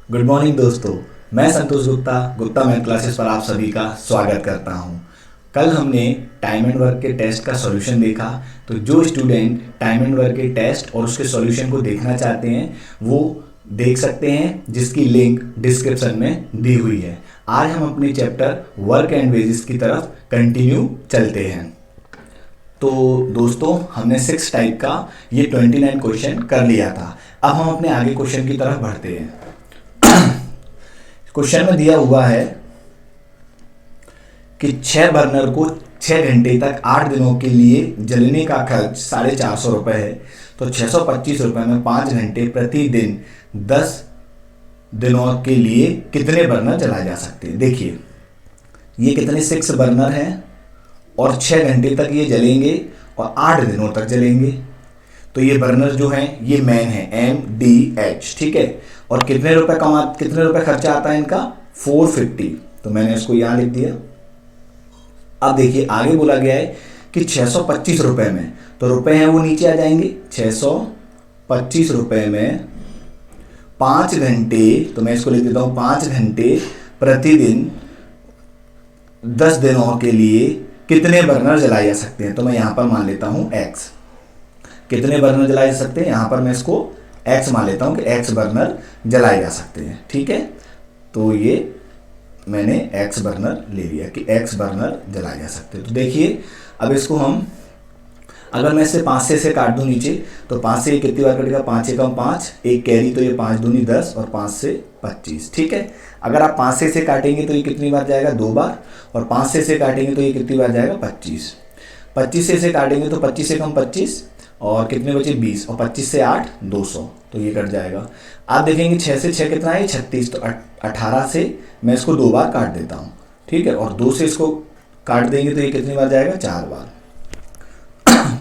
Good morning दोस्तों। मैं संतोष Gupta math classes पर आप सभी का स्वागत करता हूं। कल हमने टाइम एंड वर्क के टेस्ट का सॉल्यूशन देखा। तो जो स्टूडेंट टाइम एंड वर्क के टेस्ट और उसके सॉल्यूशन को देखना चाहते हैं वो देख सकते हैं, जिसकी लिंक डिस्क्रिप्शन में दी हुई है। आज हम अपने चैप्टर वर्क एंड वेजेस की तरफ कंटिन्यू चलते हैं। तो दोस्तों, हमने 6 टाइप का ये 29 क्वेश्चन कर लिया था। अब हम अपने आगे क्वेश्चन की तरफ बढ़ते हैं। क्वेश्चन में दिया हुआ है कि 6 बर्नर को 6 घंटे तक 8 दिनों के लिए जलने का खर्च 450 रुपये है। तो 625 रुपये में 5 घंटे प्रतिदिन 10 दिनों के लिए कितने बर्नर जलाए जा सकते हैं। देखिए, ये कितने 6 बर्नर हैं और 6 घंटे तक ये जलेंगे और 8 दिनों तक जलेंगे। तो ये बर्नर जो है ये मैन है, MDH, ठीक है। और कितने रुपए खर्चा आता है इनका, 450। तो मैंने इसको यहां लिख दिया। अब देखिए, आगे बोला गया है कि 625 रुपए में, तो रुपए हैं वो नीचे आ जाएंगे। 625 रुपए में 5 घंटे, तो मैं इसको लिख देता हूं 5 घंटे प्रतिदिन 10 दिनों के लिए कितने बर्नर जलाए जा सकते हैं। तो मैं यहां पर मान लेता हूं X। कितने बर्नर जलाए जा सकते हैं, यहां पर मैं इसको X मान लेता हूं कि X बर्नर जलाए जा सकते हैं, ठीक है। तो ये मैंने X बर्नर ले लिया कि X बर्नर जलाए जा सकते हैं। तो देखिए, अब इसको हम अगर मैं इसे 5 से काट दूं नीचे, तो 5 से कितनी बार कटेगा, 5 एकम 5, एक कैरी, तो ये 5 दूनी 10 और 5 से 25, ठीक है। अगर आप 5 से काटेंगे तो ये कितनी बार जाएगा, 2 बार, और 5 से काटेंगे तो ये कितनी बार जाएगा, 25। 25 से काटेंगे तो 25 एकम 25 और कितने बचे, 20, और 25 से 8 200, तो ये कट जाएगा। आप देखेंगे 6 से 6 कितना है, 36, तो 18 से मैं इसको 2 बार काट देता हूँ, ठीक है। और 2 से इसको काट देंगे तो ये कितनी बार जाएगा, 4 बार,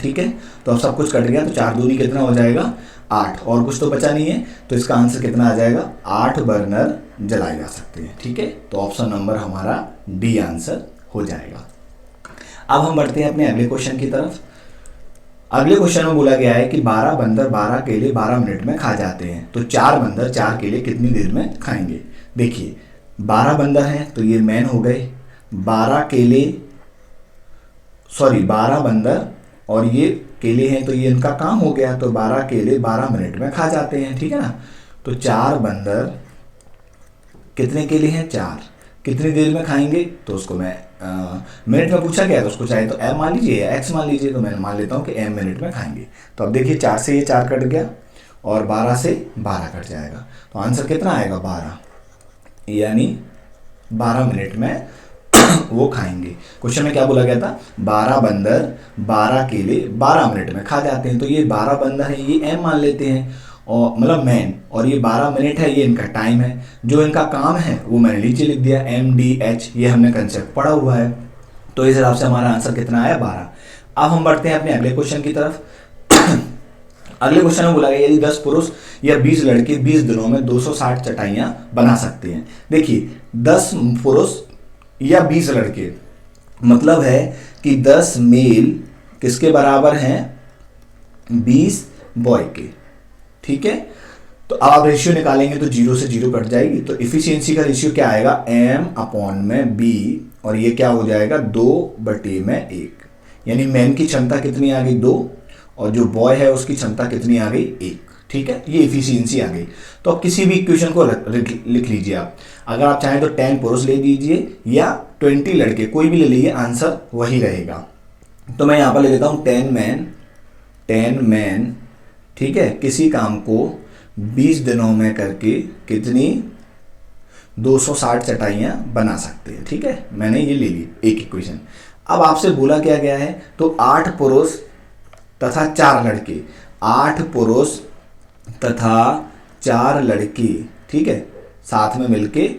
ठीक है। तो अब सब कुछ कट गया, तो 4 दूनी कितना हो जाएगा, 8, और कुछ तो बचा नहीं है। तो इसका आंसर कितना आ जाएगा, 8 बर्नर जलाए जा सकते हैं, ठीक है। तो ऑप्शन नंबर हमारा डी आंसर हो जाएगा। अब हम बढ़ते हैं अपने अगले क्वेश्चन की तरफ। अगले क्वेश्चन में बोला गया है कि 12 बंदर 12 केले 12 मिनट में खा जाते हैं। तो 4 बंदर 4 केले कितनी देर में खाएंगे। देखिए, 12 बंदर हैं तो ये मैन हो गए, 12 बंदर और ये केले हैं तो ये इनका काम हो गया। तो 12 केले 12 मिनट में खा जाते हैं, ठीक है ना। तो 4 बंदर कितने केले हैं, 4, कितनी देर में खाएंगे। तो उसको मैं मिनट में पूछा गया, तो उसको चाहे तो M मान लीजिए या X मान लीजिए। तो मैं मान लेता हूँ कि M मिनट में खाएंगे। तो अब देखिए, 4 से ये 4 कट गया और 12 से 12 कट जाएगा। तो आंसर कितना आएगा, 12, यानी 12 मिनट में वो खाएंगे। क्वेश्चन में क्या बोला गया था, 12 बंदर 12 केले 12 मिनट में खा जाते हैं। तो ये 12 बंदर है, ये M मान लेते हैं, और मतलब मैन, और ये 12 मिनट है, ये इनका टाइम है। जो इनका काम है वो मैंने नीचे लिख दिया, MDH, ये हमने कंसेप्ट पढ़ा हुआ है। तो इस हिसाब से हमारा आंसर कितना आया, 12। अब हम बढ़ते हैं अपने अगले क्वेश्चन की तरफ। अगले क्वेश्चन में बोला गया यदि 10 पुरुष या 20 लड़के 20 दिनों में 260 चटाइयां बना सकते हैं। देखिए, 10 पुरुष या 20 लड़के, मतलब है कि 10 मेल किसके बराबर हैं, 20 बॉय के, ठीक है। तो अब आप रेशियो निकालेंगे तो 0 से 0 कट जाएगी। तो इफिशियंसी का रेशियो क्या आएगा, M/B, और ये क्या हो जाएगा, 2/1, यानी मैन की क्षमता कितनी आ गई, 2, और जो बॉय है उसकी क्षमता कितनी आ गई, 1, ठीक है। ये इफिशियंसी आ गई। तो अब किसी भी इक्वेशन को लिख लीजिए आप। अगर आप चाहें तो 10 पुरुष ले लीजिए या 20 लड़के, कोई भी ले लीजिए, आंसर वही रहेगा। तो मैं यहाँ पर ले लेता हूँ 10 मैन, ठीक है, किसी काम को 20 दिनों में करके कितनी 260 चटाइयाँ बना सकते हैं, ठीक है। मैंने ये ले ली एक इक्वेशन। अब आपसे बोला क्या गया है, तो 8 पुरुष तथा 4 लड़के, 8 पुरुष तथा 4 लड़की, ठीक है, साथ में मिलके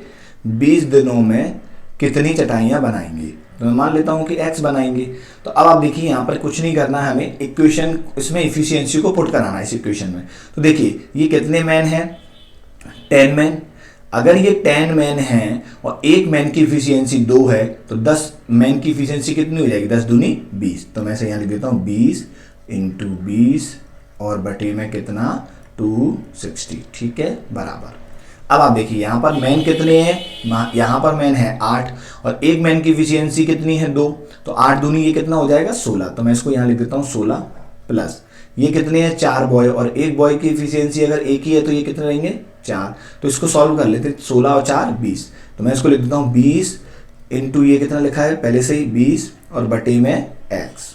20 दिनों में कितनी चटाइयाँ बनाएंगे। तो मैं मान लेता हूँ कि X बनाएंगे। तो अब आप देखिए, यहाँ पर कुछ नहीं करना है हमें, इक्वेशन इसमें इफिशियंसी को पुट कराना है इस इक्वेशन में। तो देखिए, ये कितने मैन हैं, 10 मैन। अगर ये 10 मैन हैं और एक मैन की इफिशियंसी 2 है, तो 10 मैन की इफिशियंसी कितनी हो जाएगी, 10 दूनी 20। तो मैं इसे यहाँ लिख देता हूँ 20 × 20 और बटे में कितना, 260, ठीक है, बराबर। अब आप देखिए यहाँ पर मैन कितने हैं, यहाँ पर मैन है 8 और एक मैन की इफिशियंसी कितनी है 2, तो 8 दूनी ये कितना हो जाएगा 16, तो मैं इसको यहाँ लिख देता हूँ 16 प्लस ये कितने हैं 4 बॉय और एक बॉय की इफिशियंसी अगर एक ही है तो ये कितने रहेंगे 4, तो इसको सॉल्व कर लेते 16 और 4 20, तो मैं इसको लिख देता हूँ 20 इंटू ये कितना लिखा है पहले से ही 20 और बटे में x।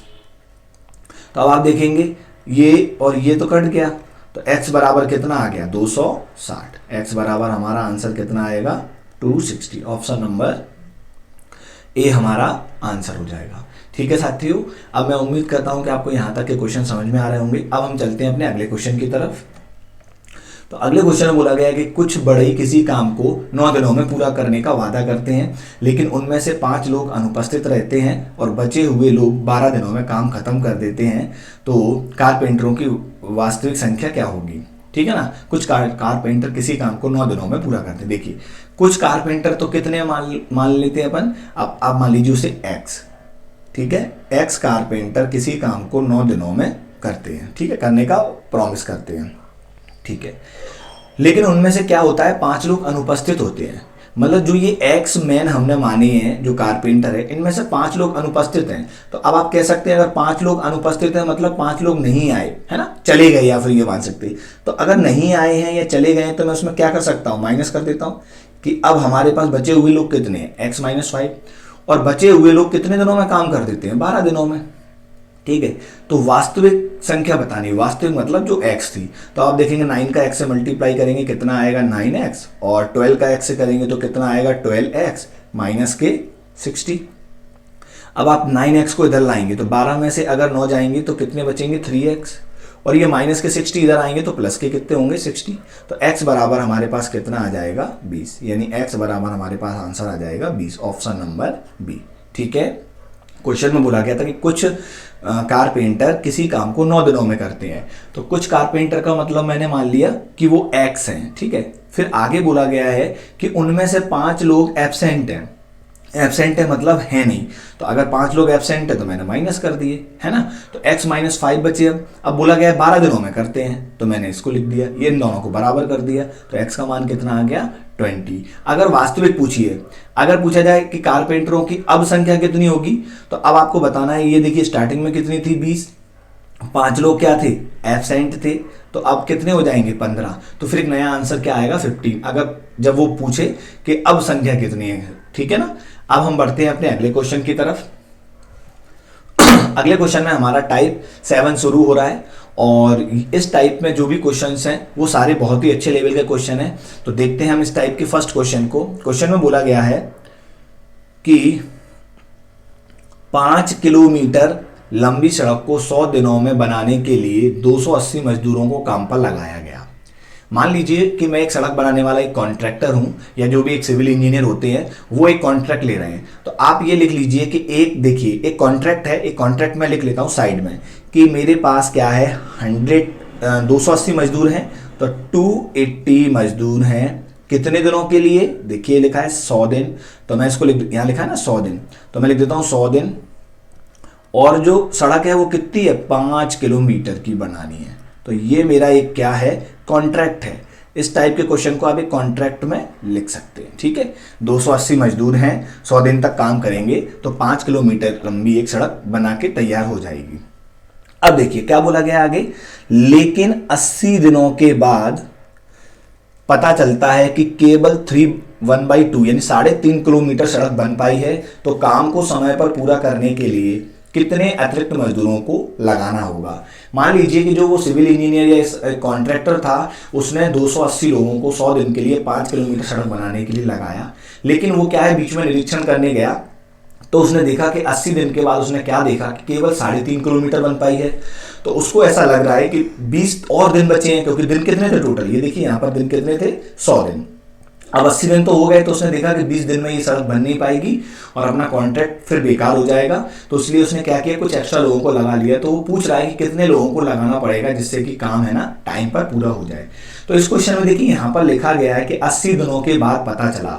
तो अब आप देखेंगे ये और ये तो कट गया, तो x बराबर कितना आ गया 260, x बराबर हमारा आंसर कितना आएगा 260, ऑप्शन नंबर ए हमारा आंसर हो जाएगा। ठीक है साथियों, अब मैं उम्मीद करता हूं कि आपको यहां तक के क्वेश्चन समझ में आ रहे होंगे। अब हम चलते हैं अपने अगले क्वेश्चन की तरफ। तो अगले क्वेश्चन में बोला गया है कि कुछ बढ़ई किसी काम को 9 दिनों में पूरा करने का वादा करते हैं, लेकिन उनमें से 5 लोग अनुपस्थित रहते हैं और बचे हुए लोग 12 दिनों में काम खत्म कर देते हैं, तो कारपेंटरों की वास्तविक संख्या क्या होगी। ठीक है ना, कुछ कारपेंटर किसी काम को 9 दिनों में पूरा करते हैं। देखिए कुछ कारपेंटर तो कितने मान लेते हैं अपन, अब आप मान लीजिए उसे x, ठीक है, x कारपेंटर किसी काम को 9 दिनों में करते हैं, ठीक है, करने का प्रॉमिस करते हैं, ठीक है, लेकिन उनमें से क्या होता है 5 लोग अनुपस्थित होते हैं। मतलब जो ये एक्स मैन हमने माने हैं जो कारपेंटर है, इनमें से 5 लोग अनुपस्थित हैं। तो अब आप कह सकते हैं अगर 5 लोग अनुपस्थित हैं मतलब 5 लोग नहीं आए, है ना, चले गए, या फिर ये मान सकते हैं। तो अगर नहीं आए हैं या चले गए हैं तो मैं उसमें क्या कर सकता हूँ, माइनस कर देता हूँ कि अब हमारे पास बचे हुए लोग कितने हैं, x - 5, और बचे हुए लोग कितने दिनों में काम कर देते हैं, 12 दिनों में। ठीक है, तो वास्तविक संख्या बतानी, वास्तविक मतलब जो x थी, तो आप देखेंगे 9 का x से मल्टीप्लाई करेंगे कितना आएगा 9x, और 12 का x से करेंगे तो कितना आएगा 12x माइनस के 60। अब आप 9x को इधर लाएंगे तो 12 में से अगर 9 जाएंगे तो कितने बचेंगे 3x, और ये माइनस के 60 इधर आएंगे तो प्लस के कितने होंगे 60। तो x बराबर हमारे पास कितना आ जाएगा 20, यानी x बराबर हमारे पास आंसर आ जाएगा 20, ऑप्शन नंबर बी। ठीक है, क्वेश्चन में बोला गया था कि कुछ कारपेंटर किसी काम को 9 दिनों में करते हैं, तो कुछ कारपेंटर का मतलब मैंने मान लिया कि वो x हैं। ठीक है, फिर आगे बोला गया है कि उनमें से 5 लोग एब्सेंट हैं। एब्सेंट है मतलब है नहीं, तो अगर 5 लोग एब्सेंट है तो मैंने माइनस कर दिए, है ना, तो x - 5 बचे। अब बोला गया है 12 दिनों में करते हैं, तो मैंने इसको लिख दिया, ये इन दोनों को बराबर कर दिया, तो x का मान कितना आ गया 20। अगर वास्तविक पूछिए, अगर पूछा जाए कि कारपेंटरों की अब संख्या कितनी होगी, तो अब आपको बताना है, ये देखिए स्टार्टिंग में कितनी थी 20, 5 लोग क्या थे एब्सेंट थे, तो अब कितने हो जाएंगे 15, तो फिर एक नया आंसर क्या आएगा 15, अगर जब वो पूछे कि अब संख्या कितनी है। ठीक है ना, अब हम बढ़ते हैं अपने अगले क्वेश्चन की तरफ। अगले क्वेश्चन में हमारा टाइप 7 शुरू हो रहा है, और इस टाइप में जो भी क्वेश्चंस हैं वो सारे बहुत ही अच्छे लेवल के क्वेश्चन हैं। तो देखते हैं हम इस टाइप के फर्स्ट क्वेश्चन को। क्वेश्चन में बोला गया है कि 5 किलोमीटर लंबी सड़क को 100 दिनों में बनाने के लिए 280 मजदूरों को काम पर लगाया गया। मान लीजिए कि मैं एक सड़क बनाने वाला एक कॉन्ट्रैक्टर हूं, या जो भी एक सिविल इंजीनियर होते हैं वो एक कॉन्ट्रैक्ट ले रहे हैं, तो आप ये लिख लीजिए कि एक, देखिए एक कॉन्ट्रैक्ट है, एक कॉन्ट्रैक्ट में लिख लेता हूं साइड में कि मेरे पास क्या है 280 मजदूर हैं, तो 280 मजदूर हैं कितने दिनों के लिए, देखिए लिखा है 100 दिन, तो मैं इसको यहाँ लिखा है ना 100 दिन, तो मैं लिख देता हूँ 100 दिन, और जो सड़क है वो कितनी है 5 किलोमीटर की बनानी है। तो ये मेरा एक क्या है कॉन्ट्रैक्ट है। इस टाइप के क्वेश्चन को आप एक कॉन्ट्रैक्ट में लिख सकते हैं। ठीक है, 280 मजदूर हैं, 100 दिन तक काम करेंगे, तो 5 किलोमीटर लंबी एक सड़क बना के तैयार हो जाएगी। अब देखिए क्या बोला गया आगे, लेकिन 80 दिनों के बाद पता चलता है कि केवल 1/2 यानी 3.5 किलोमीटर सड़क बन पाई है, तो काम को समय पर पूरा करने के लिए कितने अतिरिक्त मजदूरों को लगाना होगा। मान लीजिए कि जो वो सिविल इंजीनियर या कॉन्ट्रैक्टर था उसने 280 लोगों को 100 दिन के लिए 5 किलोमीटर सड़क बनाने के लिए लगाया, लेकिन वो क्या है बीच में निरीक्षण करने गया, तो उसने देखा कि 80 दिन के बाद उसने क्या देखा कि केवल 3.5 किलोमीटर बन पाई है। तो उसको ऐसा लग रहा है कि 20 और दिन बचे हैं, क्योंकि दिन कितने थे टोटल, ये देखिए यहाँ पर दिन कितने थे 100 दिन। अब 80 दिन तो हो गए, तो उसने देखा कि 20 दिन में ये सड़क बन नहीं पाएगी और अपना कॉन्ट्रैक्ट फिर बेकार हो जाएगा, तो इसलिए उसने क्या किया कुछ एक्स्ट्रा लोगों को लगा लिया। तो वो पूछ रहा है कि कितने लोगों को लगाना पड़ेगा जिससे कि काम है ना टाइम पर पूरा हो जाए। तो इस क्वेश्चन में देखिए यहाँ पर लिखा गया है कि 80 दिनों के बाद पता चला,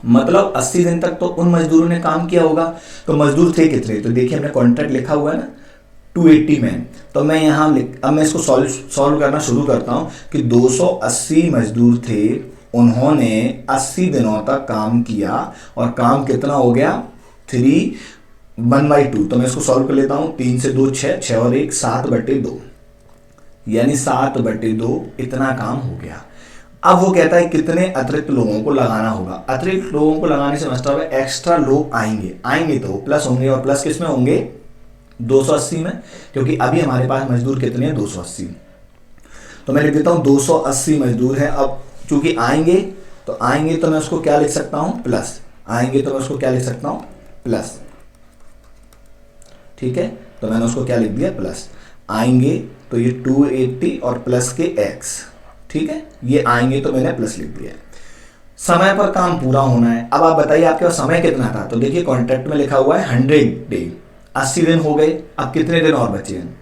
मतलब 80 दिन तक तो उन मजदूरों ने काम किया होगा, तो मजदूर थे कितने, तो देखिए हमने कॉन्ट्रैक्ट लिखा हुआ है ना 280 में। तो मैं यहाँ अब मैं इसको सॉल्व करना शुरू करता हूँ कि 280 मजदूर थे, उन्होंने 80 दिनों तक काम किया और काम कितना हो गया 1/2। तो मैं इसको सॉल्व कर लेता हूँ। 3 से 2 6, 6 और 1 7/2, यानी 7/2 इतना काम हो गया। अब वो कहता है कितने अतिरिक्त लोगों को लगाना होगा। अतिरिक्त लोगों को लगाने से मतलब है एक्स्ट्रा लोग आएंगे तो प्लस होंगे, और प्लस किस में होंगे 280 में, क्योंकि अभी हमारे पास मजदूर कितने हैं 280। तो मैं लिख देता हूँ 280 मजदूर है। अब चूंकि आएंगे तो मैं उसको क्या लिख सकता हूँ प्लस, आएंगे तो मैं उसको क्या लिख सकता हूँ प्लस, ठीक है। तो मैंने उसको क्या लिख दिया प्लस। आएंगे तो ये 280 और प्लस के x, ठीक है, ये आएंगे तो मैंने प्लस लिख दिया। समय पर काम पूरा होना है। अब आप बताइए आपके पास समय कितना था। तो देखिए कॉन्ट्रैक्ट में लिखा हुआ है 100 डे, 80 दिन हो गए। अब कितने दिन और बचे हैं।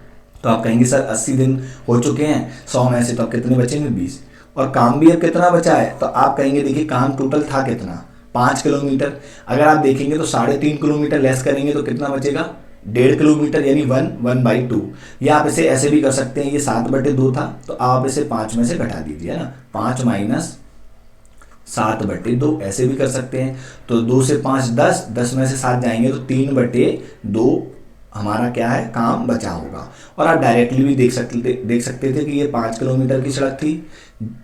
तो आप कहेंगे सर 80 दिन हो चुके हैं 100 में से, तो अब कितने बचेंगे 20, और काम भी अब कितना बचा है। तो आप कहेंगे देखिए काम टोटल था कितना 5 किलोमीटर। अगर आप देखेंगे तो 3.5 किलोमीटर लेस करेंगे तो कितना बचेगा 1.5 किलोमीटर, यानी 1/2। या आप इसे ऐसे भी कर सकते हैं, ये 7/2 था तो आप इसे 5 में से घटा दीजिए, है ना, 5 माइनस 7/2 ऐसे भी कर सकते हैं। तो 2 से 5 10, 10 में से 7 जाएंगे तो 3/2 हमारा क्या है काम बचा होगा। और आप डायरेक्टली भी देख सकते थे कि ये 5 किलोमीटर की सड़क थी,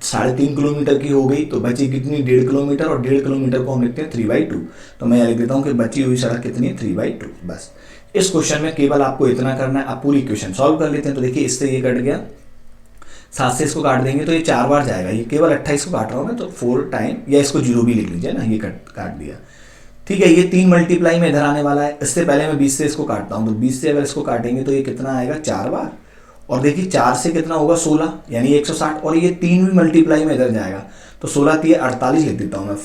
3.5 किलोमीटर की हो गई, तो बची कितनी 1.5 किलोमीटर, और 1.5 किलोमीटर को हम लिखते हैं 3/2। तो मैं लिख देता हूँ कि बची हुई सड़क कितनी है 3/2। बस इस क्वेश्चन में केवल आपको इतना करना है। आप पूरी इक्वेशन सॉल्व कर लेते हैं। तो देखिए इससे ये कट गया, 7 से इसको काट देंगे तो ये 4 बार जाएगा। ये केवल 28 को काट रहा हूँ मैं, तो 4 टाइम, या इसको 0 भी लिख लीजिए ना, ये काट दिया, ठीक है। ये 3 मल्टीप्लाई में इधर आने वाला है। इससे पहले मैं 20 से इसको काटता हूँ, तो 20 से अगर इसको काटेंगे तो ये कितना आएगा 4 बार, और देखिए 4 से कितना होगा 16, यानी 160, और ये 3 भी मल्टीप्लाई में इधर जाएगा। तो 16 3 48 लिख देता हूँ मैं,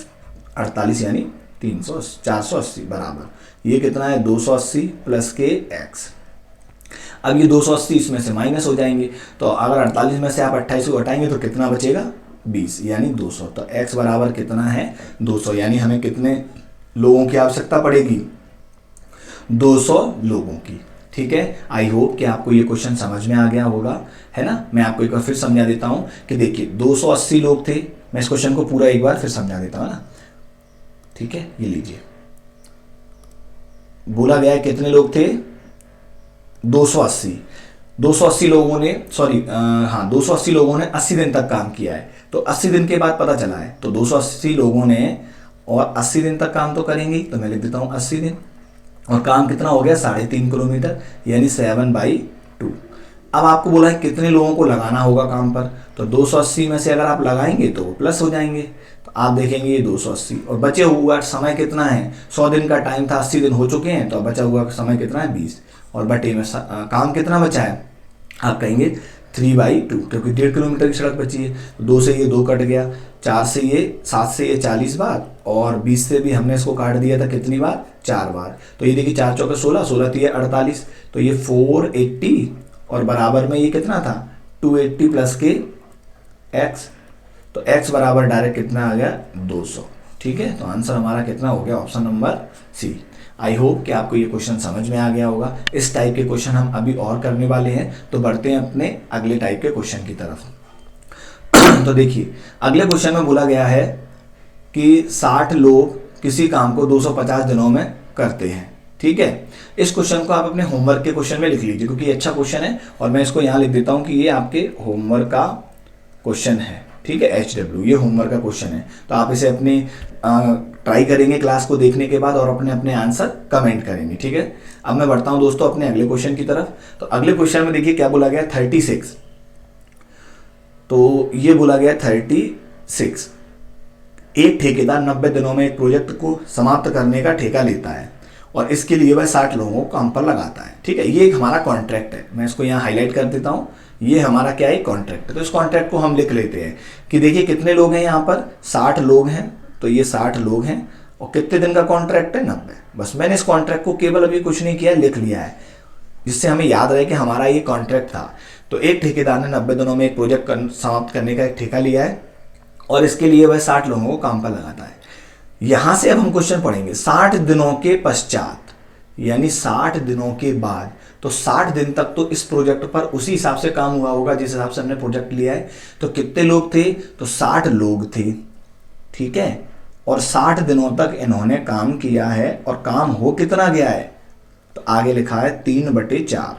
48 यानी 480 बराबर ये कितना है 280 प्लस के x। अब ये 280 इसमें से माइनस हो जाएंगे, तो अगर 48 में से आप 28 को हटाएंगे तो कितना बचेगा 20, यानी 200। तो x बराबर कितना है 200, यानी हमें कितने लोगों की आवश्यकता पड़ेगी 200 लोगों की, ठीक है। आई होप कि आपको ये क्वेश्चन समझ में आ गया होगा, है ना। मैं आपको एक बार फिर समझा देता हूँ कि देखिए 280 लोग थे। मैं इस क्वेश्चन को पूरा एक बार फिर समझा देता हूँ ना, ठीक है। ये लीजिए, बोला गया है कितने लोग थे 280 लोगों ने, 280 लोगों ने 80 दिन तक काम किया है। तो 80 दिन के बाद पता चला है, तो 280 लोगों ने और 80 दिन तक काम तो करेंगे। तो मैं लिख देता हूँ 80 दिन, और काम कितना हो गया 3.5 किलोमीटर, यानी 7/2। अब आपको बोला है कितने लोगों को लगाना होगा काम पर। तो 280 में से अगर आप लगाएंगे तो वो प्लस हो जाएंगे। तो आप देखेंगे ये 280, और बचे हुआ समय कितना है 100 दिन का टाइम था, 80 दिन हो चुके हैं, तो बचा हुआ समय कितना है 20, और बटे में काम कितना बचा है आप कहेंगे 3/2, क्योंकि 1.5 किलोमीटर की सड़क बची है। तो 2 से ये 2 कट गया, 7 से ये 40 बार, और 20 से भी हमने इसको काट दिया था कितनी बार 4 बार। तो ये देखिए 4 चौके 16, 16 3 48, तो ये 480, और बराबर में ये कितना था 280 प्लस के x। तो x बराबर डायरेक्ट कितना आ गया 200, ठीक है। तो आंसर हमारा कितना हो गया option number C. I hope कि आपको ये क्वेश्चन समझ में आ गया होगा। इस टाइप के क्वेश्चन हम अभी और करने वाले हैं, तो बढ़ते हैं अपने अगले टाइप के क्वेश्चन की तरफ। तो देखिए अगले क्वेश्चन में बोला गया है कि 60 लोग किसी काम को 250 दिनों में करते हैं, ठीक है। इस क्वेश्चन को आप अपने होमवर्क के क्वेश्चन में लिख लीजिए, क्योंकि ये अच्छा क्वेश्चन है, और मैं इसको यहाँ लिख देता हूँ कि ये आपके होमवर्क का क्वेश्चन है, ठीक है। HW ये होमवर्क का क्वेश्चन है। तो आप इसे अपनी ट्राई करेंगे क्लास को देखने के बाद, और अपने अपने आंसर कमेंट करेंगे, ठीक है। अब मैं बढ़ता हूँ दोस्तों अपने अगले क्वेश्चन की तरफ। तो अगले क्वेश्चन में देखिए क्या बोला गया 36। तो ये बोला गया 36, एक ठेकेदार 90 दिनों में एक प्रोजेक्ट को समाप्त करने का ठेका लेता है, और इसके लिए वह 60 लोगों को काम पर लगाता है, ठीक है। ये एक हमारा कॉन्ट्रैक्ट है। मैं इसको यहाँ हाईलाइट कर देता हूँ, ये हमारा क्या है कॉन्ट्रैक्ट। तो इस कॉन्ट्रैक्ट को हम लिख लेते हैं कि देखिए कितने लोग हैं यहाँ पर 60 लोग हैं। तो ये 60 लोग हैं, और कितने दिन का कॉन्ट्रैक्ट है 90। बस मैंने इस कॉन्ट्रैक्ट को केवल अभी कुछ नहीं किया, लिख लिया है, जिससे हमें याद रहे कि हमारा ये कॉन्ट्रैक्ट था। तो एक ठेकेदार ने 90 दिनों में एक प्रोजेक्ट समाप्त करने का एक ठेका लिया है, और इसके लिए वह 60 लोगों को काम पर लगाता है। यहां से अब हम क्वेश्चन पढ़ेंगे 60 दिनों के पश्चात, यानी 60 दिनों के बाद। तो 60 दिन तक तो इस प्रोजेक्ट पर उसी हिसाब से काम हुआ होगा जिस हिसाब से हमने प्रोजेक्ट लिया है। तो कितने लोग थे, तो 60 लोग थे, ठीक है। और 60 दिनों तक इन्होंने काम किया है और काम हो कितना गया है, तो आगे लिखा है 3/4,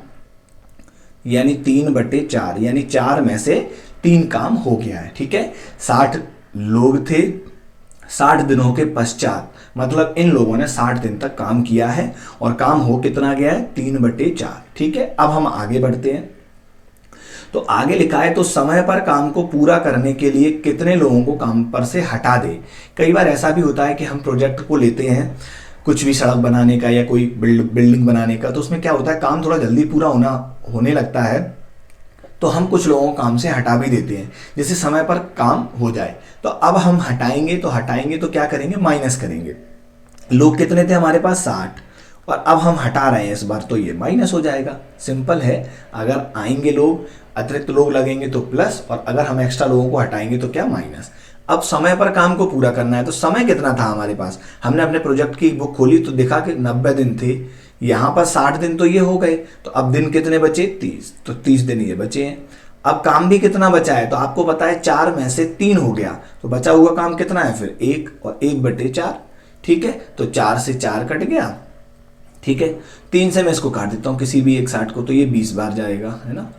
यानी 3/4, यानी 4 में से 3 काम हो गया है, ठीक है। 60 लोग थे, 60 दिनों के पश्चात, मतलब इन लोगों ने 60 दिन तक काम किया है और काम हो कितना गया है, 3/4, ठीक है। अब हम आगे बढ़ते हैं। तो आगे लिखा है तो समय पर काम को पूरा करने के लिए कितने लोगों को काम पर से हटा दे। कई बार ऐसा भी होता है कि हम प्रोजेक्ट को लेते हैं, कुछ भी सड़क बनाने का या कोई बिल्डिंग बनाने का, तो उसमें क्या होता है, काम थोड़ा जल्दी पूरा होने लगता है, तो हम कुछ लोगों को काम से हटा भी देते हैं जिससे समय पर काम हो जाए। तो अब हम हटाएंगे तो क्या करेंगे, माइनस करेंगे। लोग कितने थे हमारे पास, 60, और अब हम हटा रहे हैं इस बार, तो ये माइनस हो जाएगा। सिंपल है, अगर आएंगे लोग, अतिरिक्त लोग लगेंगे तो प्लस, और अगर हम एक्स्ट्रा लोगों को हटाएंगे तो क्या, माइनस। अब समय पर काम को पूरा करना है, तो समय कितना था हमारे पास, हमने अपने प्रोजेक्ट की बुक खोली तो देखा कि 90 दिन थे, यहाँ पर 60 दिन तो ये हो गए, तो अब दिन कितने बचे, 30, तो 30 दिन ये बचे हैं। अब काम भी कितना बचा है, तो आपको पता है 4 में से 3 हो गया, तो बचा हुआ काम कितना है फिर 1, और 1/4, ठीक है। तो 4 से 4 कट गया, ठीक है। 3 से मैं इसको काट देता हूँ किसी भी एक 60 को, तो ये 20 बार जाएगा, है ना।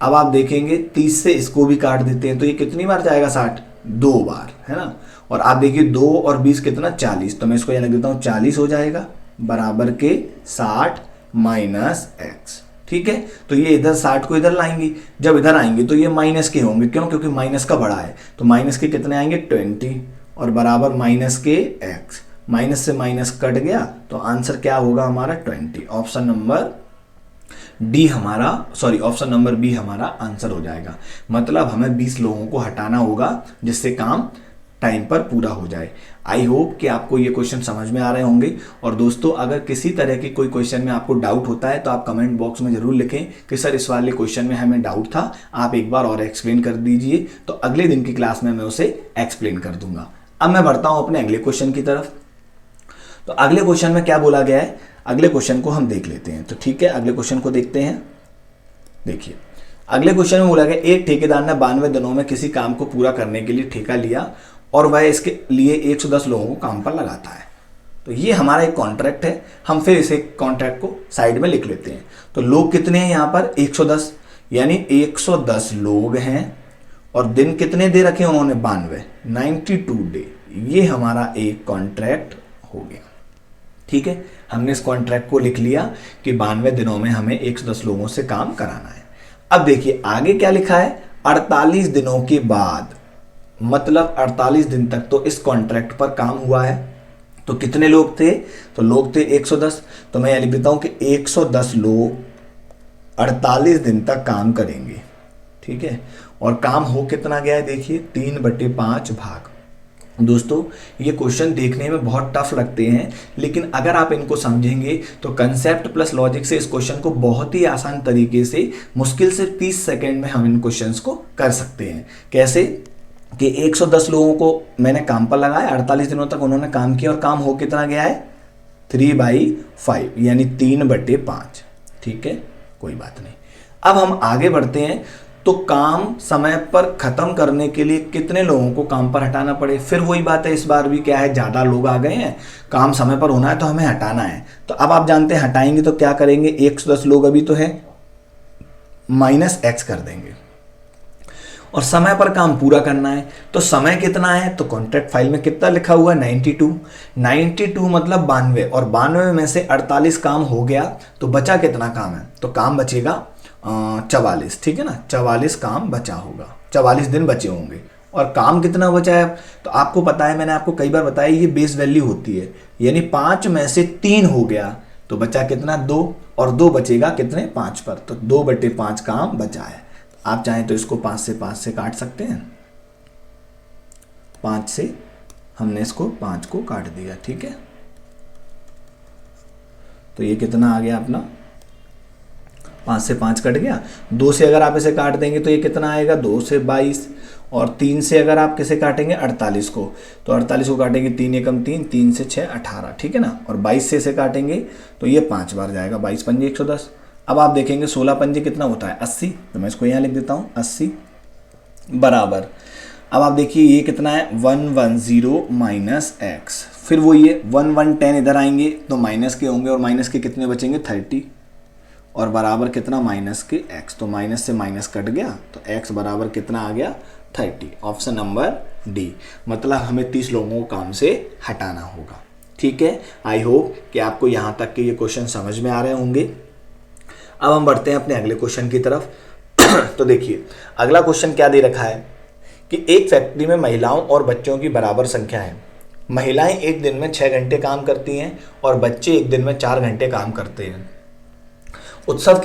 अब आप देखेंगे 30 से इसको भी काट देते हैं तो ये कितनी बार जाएगा, 60, 2 बार, है ना। और आप देखिए 2 और 20 कितना, 40, तो मैं इसको यहाँ लिख देता हूँ 40 हो जाएगा, बराबर के 60 माइनस x, ठीक है। तो ये इधर 60 को इधर लाएंगे, जब इधर आएंगे तो ये माइनस के होंगे, क्यों, क्योंकि माइनस का बड़ा है, तो माइनस के कितने आएंगे, 20, और बराबर माइनस के x, माइनस से माइनस कट गया, तो आंसर क्या होगा हमारा 20। ऑप्शन नंबर डी हमारा, सॉरी ऑप्शन नंबर बी हमारा आंसर हो जाएगा। मतलब हमें 20 लोगों को हटाना होगा जिससे काम टाइम पर पूरा हो जाए। आई होप कि आपको ये क्वेश्चन समझ में आ रहे होंगे। और दोस्तों, अगर किसी तरह की कोई क्वेश्चन में आपको डाउट होता है तो आप कमेंट बॉक्स में जरूर लिखें कि सर इस वाले क्वेश्चन में हमें डाउट था, आप एक बार और एक्सप्लेन कर दीजिए, तो अगले दिन की क्लास में मैं उसे एक्सप्लेन कर दूंगा। अब मैं बढ़ता हूं अपने अगले क्वेश्चन की तरफ। तो अगले क्वेश्चन में क्या बोला गया है, अगले क्वेश्चन को हम देख लेते हैं। तो ठीक है, अगले क्वेश्चन को देखते हैं। देखिए, अगले क्वेश्चन में बोला गया एक ठेकेदार ने 92 दिनों में किसी काम को पूरा करने के लिए ठेका लिया और वह इसके लिए 110 लोगों को काम पर लगाता है। तो ये हमारा एक कॉन्ट्रैक्ट है, हम फिर इसे कॉन्ट्रैक्ट को साइड में लिख लेते हैं। तो लोग कितने हैं यहाँ पर, 110, यानी 110 लोग हैं, और दिन कितने दे रखे उन्होंने, 92, 92 डे। ये हमारा एक कॉन्ट्रैक्ट हो गया, ठीक है। हमने इस कॉन्ट्रैक्ट को लिख लिया कि 92 दिनों में हमें 110 लोगों से काम कराना है। अब देखिए आगे क्या लिखा है, 48 दिनों के बाद, मतलब 48 दिन तक तो इस कॉन्ट्रैक्ट पर काम हुआ है। तो कितने लोग थे, तो लोग थे 110, तो मैं यह लिख देता हूं कि 110 लोग 48 दिन तक काम करेंगे, ठीक है। और काम हो कितना गया है, देखिए 3/5 भाग। दोस्तों, ये क्वेश्चन देखने में बहुत टफ लगते हैं, लेकिन अगर आप इनको समझेंगे तो कंसेप्ट प्लस लॉजिक से इस क्वेश्चन को बहुत ही आसान तरीके से, मुश्किल से 30 सेकंड में हम इन क्वेश्चंस को कर सकते हैं। कैसे कि 110 लोगों को मैंने काम पर लगाया, 48 दिनों तक उन्होंने काम किया और काम हो कितना गया है, 3/5, यानी 3/5, ठीक है, कोई बात नहीं। अब हम आगे बढ़ते हैं। तो काम समय पर खत्म करने के लिए कितने लोगों को काम पर हटाना पड़े, फिर वही बात है, इस बार भी क्या है, ज़्यादा लोग आ गए हैं, काम समय पर होना है तो हमें हटाना है। तो अब आप जानते हैं हटाएंगे तो क्या करेंगे, 110 लोग अभी तो है, माइनस x कर देंगे, और समय पर काम पूरा करना है। तो समय कितना है, तो कॉन्ट्रैक्ट फाइल में कितना लिखा हुआ है, 92 मतलब 92, और 92 में से 48 काम हो गया, तो बचा कितना काम है, तो काम बचेगा 44, ठीक है ना, 44 काम बचा होगा, 44 दिन बचे होंगे। और काम कितना बचा है, तो आपको पता है, मैंने आपको कई बार बताया, ये बेस वैल्यू होती है, यानी 5 में से 3 हो गया, तो बचा कितना, 2, और 2 बचेगा कितने, 5 पर, तो 2/5 काम बचा है। आप चाहें तो इसको 5 से काट सकते हैं, 5 से हमने इसको 5 को काट दिया, ठीक है। तो ये कितना आ गया अपना, 5 से 5 कट गया। 2 से अगर आप इसे काट देंगे तो ये कितना आएगा, 2 से 22, और 3 से अगर आप किसे काटेंगे, 48 को, तो 48 को काटेंगे 3 एकम 3, 3 से 6 18, ठीक है ना। और 22 से इसे काटेंगे तो ये 5 बार जाएगा, 22 पंजे 110, अब आप देखेंगे 16 पंजे कितना होता है 80, तो मैं इसको यहाँ लिख देता हूँ 80 बराबर, अब आप देखिए ये कितना है 110 माइनस एक्स, फिर वो ये 1110 इधर आएंगे तो माइनस के होंगे और माइनस के कितने बचेंगे 30 और बराबर कितना माइनस के x, तो माइनस से माइनस कट गया तो x बराबर कितना आ गया 30। ऑप्शन नंबर डी, मतलब हमें 30 लोगों को काम से हटाना होगा। ठीक है, आई होप कि आपको यहाँ तक के ये क्वेश्चन समझ में आ रहे होंगे। अब हम बढ़ते हैं अपने अगले क्वेश्चन की तरफ। तो देखिए अगला क्वेश्चन क्या दे रखा है कि एक फैक्ट्री में महिलाओं और बच्चों की बराबर संख्या है। महिलाएं एक दिन में 6 घंटे काम करती हैं और बच्चे एक दिन में 4 घंटे काम करते हैं। उत्सव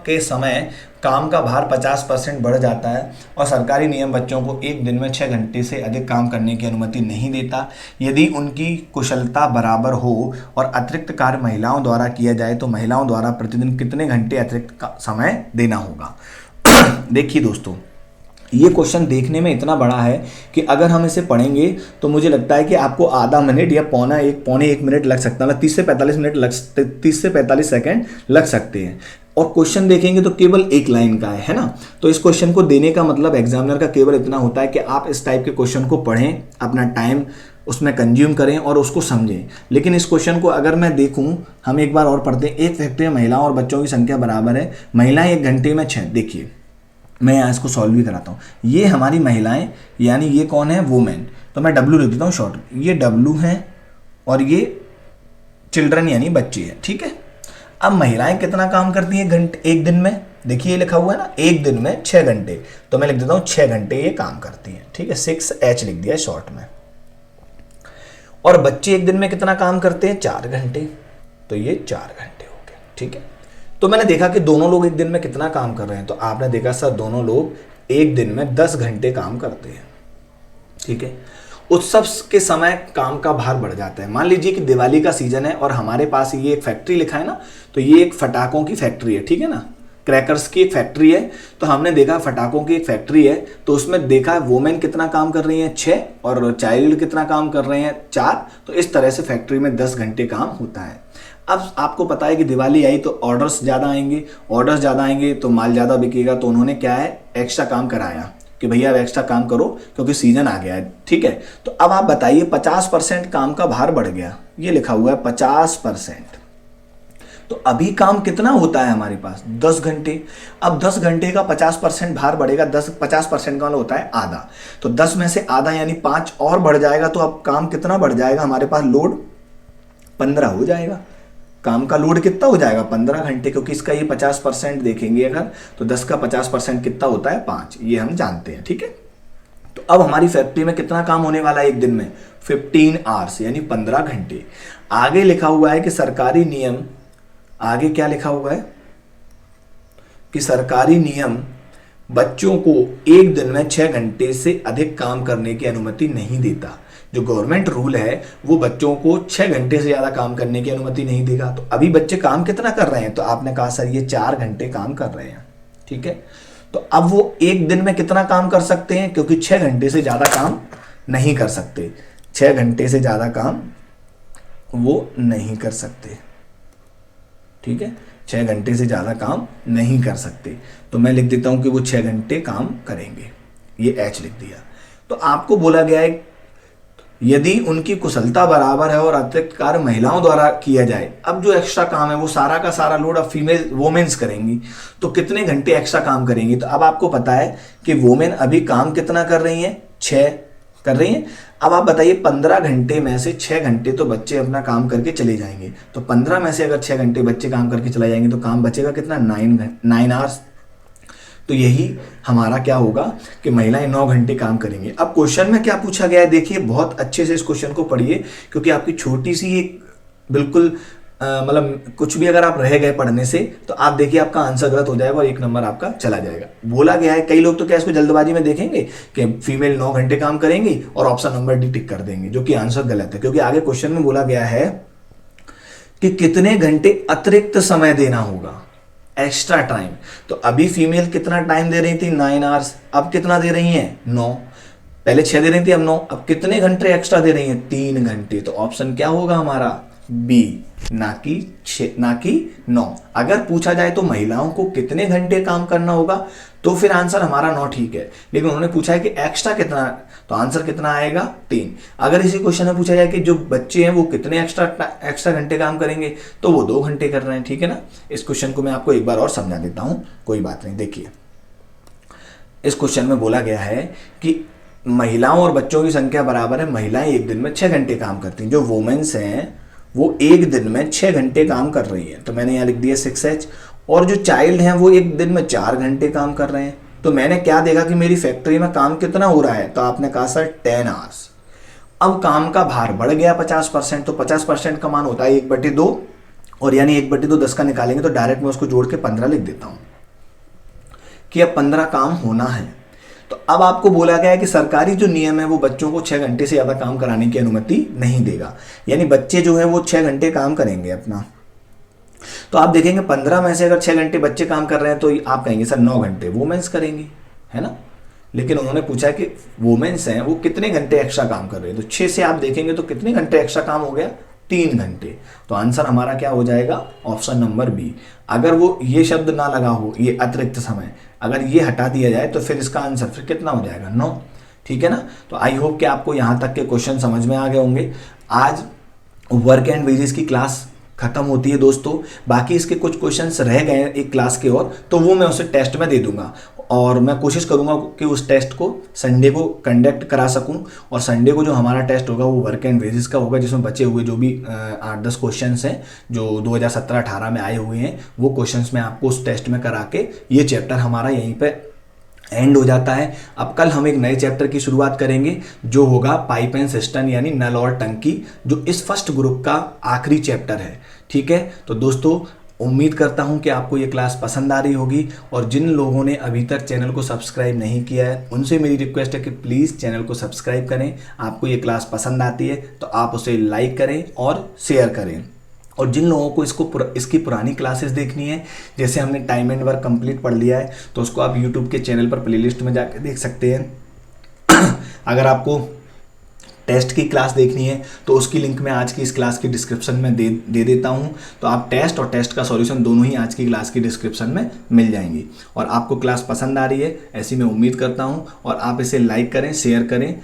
के समय काम का भार 50% बढ़ जाता है और सरकारी नियम बच्चों को एक दिन में 6 घंटे से अधिक काम करने की अनुमति नहीं देता। यदि उनकी कुशलता बराबर हो और अतिरिक्त कार्य महिलाओं द्वारा किया जाए तो महिलाओं द्वारा प्रतिदिन कितने घंटे अतिरिक्त समय देना होगा। देखिए दोस्तों, ये क्वेश्चन देखने में इतना बड़ा है कि अगर हम इसे पढ़ेंगे तो मुझे लगता है कि आपको आधा मिनट या पौने एक मिनट लग सकता है, मतलब 30 से 45 सेकंड लग सकते हैं। और क्वेश्चन देखेंगे तो केवल एक लाइन का है ना। तो इस क्वेश्चन को देने का मतलब एग्जामिनर का केवल इतना होता है कि आप इस टाइप के क्वेश्चन को पढ़ें, अपना टाइम उसमें कंज्यूम करें और उसको समझें। लेकिन इस क्वेश्चन को अगर मैं देखूं, हम एक बार और पढ़ते हैं। एक फैक्ट्री में महिलाओं और बच्चों की संख्या बराबर है, महिलाएं एक घंटे में 6। देखिए मैं यहाँ इसको सॉल्व भी कराता हूँ। ये हमारी महिलाएं, यानी ये कौन है वुमेन, तो मैं W लिख देता हूँ शॉर्ट, ये W है और ये चिल्ड्रन यानी बच्चे हैं। ठीक है, अब महिलाएं कितना काम करती हैं एक दिन में, देखिए ये लिखा हुआ है ना, एक दिन में 6 घंटे, तो मैं लिख देता हूँ 6 घंटे ये काम करती हैं। ठीक है, 6H लिख दिया शॉर्ट में। और बच्चे एक दिन में कितना काम करते हैं 4 घंटे, तो ये 4 घंटे हो गए। ठीक है, तो मैंने देखा कि दोनों लोग एक दिन में कितना काम कर रहे हैं, तो आपने देखा सर दोनों लोग एक दिन में 10 घंटे काम करते हैं। ठीक है, उत्सव के समय काम का भार बढ़ जाता है। मान लीजिए कि दिवाली का सीजन है और हमारे पास ये एक फैक्ट्री लिखा है ना, तो ये एक फटाकों की फैक्ट्री है। ठीक है ना, क्रैकर्स की एक फैक्ट्री है। तो हमने देखा फटाकों की एक फैक्ट्री है, तो उसमें देखा वुमेन कितना काम कर रही हैं 6 और चाइल्ड कितना काम कर रहे हैं 4। तो इस तरह से फैक्ट्री में 10 घंटे काम होता है। अब आपको पता है कि दिवाली आई तो ऑर्डर्स ज़्यादा आएंगे तो माल ज़्यादा बिकेगा, तो उन्होंने क्या है एक्स्ट्रा काम कराया कि भैया अब एक्स्ट्रा काम करो क्योंकि सीजन आ गया है। ठीक है, तो अब आप बताइए 50% काम का भार बढ़ गया, ये लिखा हुआ है 50%। तो अभी काम कितना होता है हमारे पास 10 घंटे। अब 10 घंटे का 50% भार बढ़ेगा, 50% का होता है आधा, तो 10 में से आधा यानी 5 और बढ़ जाएगा। तो अब काम कितना बढ़ जाएगा हमारे पास, लोड 15 हो जाएगा। काम का लोड कितना हो जाएगा 15 घंटे, क्योंकि इसका ये 50% देखेंगे अगर, तो 10 का 50% कितना होता है 5, ये हम जानते हैं। ठीक है, तो अब हमारी फैक्ट्री में कितना काम होने वाला है एक दिन में 15 आवर्स यानी 15 घंटे। आगे लिखा हुआ है कि सरकारी नियम, आगे क्या लिखा हुआ है कि सरकारी नियम बच्चों को एक दिन में 6 घंटे से अधिक काम करने की अनुमति नहीं देता। जो गवर्नमेंट रूल है वो बच्चों को 6 घंटे से ज़्यादा काम करने की अनुमति नहीं देगा। तो अभी बच्चे काम कितना कर रहे हैं, तो आपने कहा सर ये 4 घंटे काम कर रहे हैं। ठीक है, तो अब वो एक दिन में कितना काम कर सकते हैं, क्योंकि 6 घंटे से ज़्यादा काम नहीं कर सकते, 6 घंटे से ज़्यादा काम वो नहीं कर सकते। ठीक है, 6 घंटे से ज़्यादा काम नहीं कर सकते, तो मैं लिख देता हूँ कि वो 6 घंटे काम करेंगे, ये H लिख दिया। तो आपको बोला गया है यदि उनकी कुशलता बराबर है और अतिरिक्त कार्य महिलाओं द्वारा किया जाए, अब जो एक्स्ट्रा काम है वो सारा का सारा लोड अब फीमेल वोमेन्स करेंगी, तो कितने घंटे एक्स्ट्रा काम करेंगी। तो अब आपको पता है कि वोमेन अभी काम कितना कर रही हैं 6 कर रही हैं। अब आप बताइए 15 घंटे में से 6 घंटे तो बच्चे अपना काम करके चले जाएंगे, तो 15 में से अगर 6 घंटे बच्चे काम करके चले जाएंगे तो काम बचेगा कितना 9 आवर्स। तो यही हमारा क्या होगा कि महिलाएं 9 घंटे काम करेंगे। अब क्वेश्चन में क्या पूछा गया है देखिए, बहुत अच्छे से इस क्वेश्चन को पढ़िए, क्योंकि आपकी छोटी सी एक बिल्कुल मतलब कुछ भी अगर आप रह गए पढ़ने से तो आप देखिए आपका आंसर गलत हो जाएगा और 1 नंबर आपका चला जाएगा। बोला गया है, कई लोग तो क्या इसको जल्दबाजी में देखेंगे कि फीमेल 9 घंटे काम करेंगी और ऑप्शन नंबर डी टिक कर देंगे, जो कि आंसर गलत है, क्योंकि आगे क्वेश्चन में बोला गया है कि कितने घंटे अतिरिक्त समय देना होगा, एक्स्ट्रा टाइम। तो अभी फीमेल कितना टाइम दे रही थी 9 आवर्स, अब कितना दे रही हैं 9, पहले 6 दे रही थी अब 9, अब कितने घंटे एक्स्ट्रा दे रही हैं 3 घंटे। तो ऑप्शन क्या होगा हमारा बी, ना कि 9। अगर पूछा जाए तो महिलाओं को कितने घंटे काम करना होगा तो फिर आंसर हमारा 9 ठीक है, लेकिन उन्होंने पूछा है कि एक्स्ट्रा कितना, तो आंसर कितना आएगा 3। अगर इसी क्वेश्चन में पूछा जाए कि जो बच्चे हैं वो कितने एक्स्ट्रा घंटे काम करेंगे तो वो 2 घंटे कर रहे हैं, ठीक है ना। इस क्वेश्चन को मैं आपको एक बार और समझा देता हूं, कोई बात नहीं। देखिए इस क्वेश्चन में बोला गया है कि महिलाओं और बच्चों की संख्या बराबर है, महिलाएं एक दिन में 6 घंटे काम करती हैं, जो वुमेन्स हैं वो एक दिन में 6 घंटे काम कर रही है, तो मैंने यहाँ लिख दिया 6H। और जो चाइल्ड हैं वो एक दिन में 4 घंटे काम कर रहे हैं। तो मैंने क्या देखा कि मेरी फैक्ट्री में काम कितना हो रहा है, तो आपने कहा सर 10 आवर्स। अब काम का भार बढ़ गया 50%, तो 50% का मान होता है 1/2, और यानी 1/2 10 का निकालेंगे तो डायरेक्ट मैं उसको जोड़ के 15 लिख देता हूँ कि अब 15 काम होना है। तो अब आपको बोला गया है कि सरकारी जो नियम है वो बच्चों को 6 घंटे से ज़्यादा काम कराने की अनुमति नहीं देगा, यानी बच्चे जो है वो 6 घंटे काम करेंगे अपना। तो आप देखेंगे 15 में से अगर 6 घंटे बच्चे काम कर रहे हैं तो आप कहेंगे सर 9 घंटे वुमेन्स करेंगी, है ना। लेकिन उन्होंने पूछा है कि वुमेन्स हैं वो कितने घंटे एक्स्ट्रा काम कर रहे हैं, तो 6 से आप देखेंगे तो कितने घंटे एक्स्ट्रा काम हो गया, 3 घंटे। तो आंसर हमारा क्या हो जाएगा, ऑप्शन नंबर बी। अगर वो ये शब्द ना लगा हो, ये अतिरिक्त समय, अगर ये हटा दिया जाए तो फिर इसका आंसर फिर कितना हो जाएगा, 9, ठीक है ना। तो आई होप कि आपको यहाँ तक के क्वेश्चन समझ में आ गए होंगे। आज वर्क एंड वेजेस की क्लास खत्म होती है दोस्तों, बाकी इसके कुछ क्वेश्चंस रह गए हैं एक क्लास के और, तो वो मैं उसे टेस्ट में दे दूंगा, और मैं कोशिश करूंगा कि उस टेस्ट को संडे को कंडक्ट करा सकूं। और संडे को जो हमारा टेस्ट होगा वो वर्क एंड वेजेस का होगा, जिसमें बचे हुए जो भी 8-10 क्वेश्चंस हैं जो 2017-18 में आए हुए हैं, वो क्वेश्चंस मैं आपको उस टेस्ट में करा के ये चैप्टर हमारा यहीं पे एंड हो जाता है। अब कल हम एक नए चैप्टर की शुरुआत करेंगे जो होगा पाइप एंड सिस्टम, यानी नल और टंकी, जो इस फर्स्ट ग्रुप का आखिरी चैप्टर है, ठीक है। तो दोस्तों उम्मीद करता हूं कि आपको ये क्लास पसंद आ रही होगी, और जिन लोगों ने अभी तक चैनल को सब्सक्राइब नहीं किया है उनसे मेरी रिक्वेस्ट है कि प्लीज़ चैनल को सब्सक्राइब करें। आपको ये क्लास पसंद आती है तो आप उसे लाइक करें और शेयर करें। और जिन लोगों को इसकी पुरानी क्लासेस देखनी है, जैसे हमने टाइम एंड वर्क कंप्लीट पढ़ लिया है, तो उसको आप यूट्यूब के चैनल पर प्लेलिस्ट में जाकर देख सकते हैं। अगर आपको टेस्ट की क्लास देखनी है तो उसकी लिंक मैं आज की इस क्लास की डिस्क्रिप्शन में दे देता हूं, तो आप टेस्ट और टेस्ट का सॉल्यूशन दोनों ही आज की क्लास की डिस्क्रिप्शन में मिल जाएंगी। और आपको क्लास पसंद आ रही है ऐसी मैं उम्मीद करता हूं, और आप इसे लाइक करें, शेयर करें।